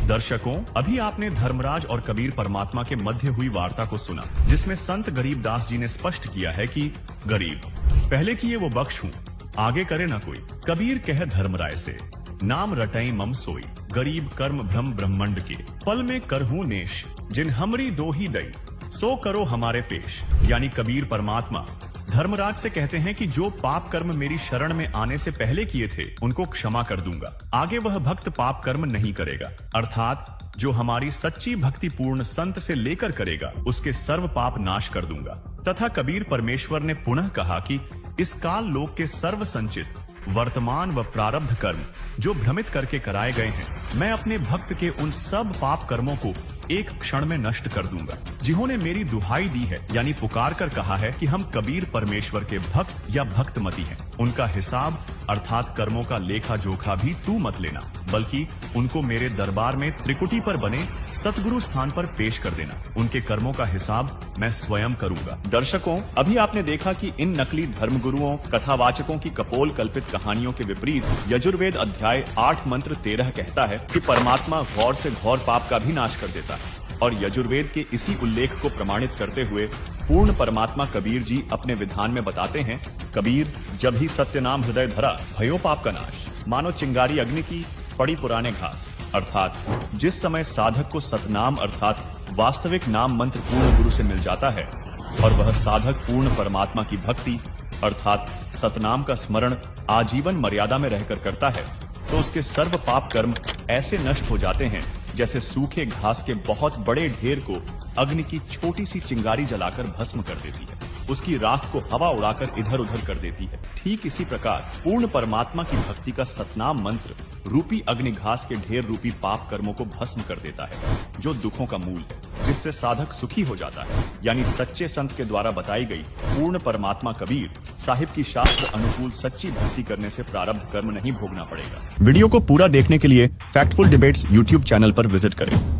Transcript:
दर्शकों, अभी आपने धर्मराज और कबीर परमात्मा के मध्य हुई वार्ता को सुना, जिसमें संत गरीबदास जी ने स्पष्ट किया है कि गरीब पहले किए वो बख्श हूँ, आगे करे न कोई। कबीर कह धर्मराय से, नाम रटई मम सोई, गरीब कर्म भ्रम ब्रह्मंड के, पल में करहूं नेश, जिन हमरी दो ही दई, सो करो हमारे पेश। यानी कबीर परमात्मा धर्मराज से कहते हैं कि जो पाप कर्म मेरी शरण में आने से पहले किए थे उनको क्षमा कर दूंगा, आगे वह भक्त पाप कर्म नहीं करेगा। अर्थात जो हमारी सच्ची भक्ति पूर्ण संत से लेकर करेगा उसके सर्व पाप नाश कर दूंगा। तथा कबीर परमेश्वर ने पुनः कहा कि इस काल लोक के सर्व संचित वर्तमान व प्रारब्ध कर्म जो भ्रमित करके कराए गए हैं, मैं अपने भक्त के उन सब पाप कर्मों को एक क्षण में नष्ट कर दूंगा। जिन्होंने मेरी दुहाई दी है, यानी पुकार कर कहा है कि हम कबीर परमेश्वर के भक्त या भक्तमती हैं, उनका हिसाब अर्थात कर्मों का लेखा जोखा भी तू मत लेना, बल्कि उनको मेरे दरबार में त्रिकुटी पर बने सतगुरु स्थान पर पेश कर देना। उनके कर्मों का हिसाब मैं स्वयं करूंगा। दर्शकों, अभी आपने देखा कि इन नकली धर्मगुरुओं कथावाचकों की कपोल कल्पित कहानियों के विपरीत यजुर्वेद अध्याय 8 मंत्र 13 कहता है कि परमात्मा घौर से घौर पाप का भी नाश कर देता है। और यजुर्वेद के इसी उल्लेख को प्रमाणित करते हुए पूर्ण परमात्मा कबीर जी अपने विधान में बताते हैं, कबीर जब ही सत्य नाम हृदय धरा, भयो पाप का नाश, मानो चिंगारी अग्नि की पड़ी पुराने घास। अर्थात जिस समय साधक को सतनाम अर्थात वास्तविक नाम मंत्र पूर्ण गुरु से मिल जाता है और वह साधक पूर्ण परमात्मा की भक्ति अर्थात सतनाम का स्मरण आजीवन मर्यादा में रहकर करता है, तो उसके सर्व पाप कर्म ऐसे नष्ट हो जाते हैं जैसे सूखे घास के बहुत बड़े ढेर को अग्नि की छोटी सी चिंगारी जलाकर भस्म कर देती है, उसकी राख को हवा उड़ाकर इधर उधर कर देती है। ठीक इसी प्रकार पूर्ण परमात्मा की भक्ति का सतनाम मंत्र रूपी अग्नि घास के ढेर रूपी पाप कर्मों को भस्म कर देता है, जो दुखों का मूल है, जिससे साधक सुखी हो जाता है। यानी सच्चे संत के द्वारा बताई गई पूर्ण परमात्मा कबीर साहिब की शास्त्र अनुकूल सच्ची भक्ति करने से प्रारब्ध कर्म नहीं भोगना पड़ेगा। वीडियो को पूरा देखने के लिए फैक्टफुल डिबेट्स यूट्यूब चैनल पर विजिट करें।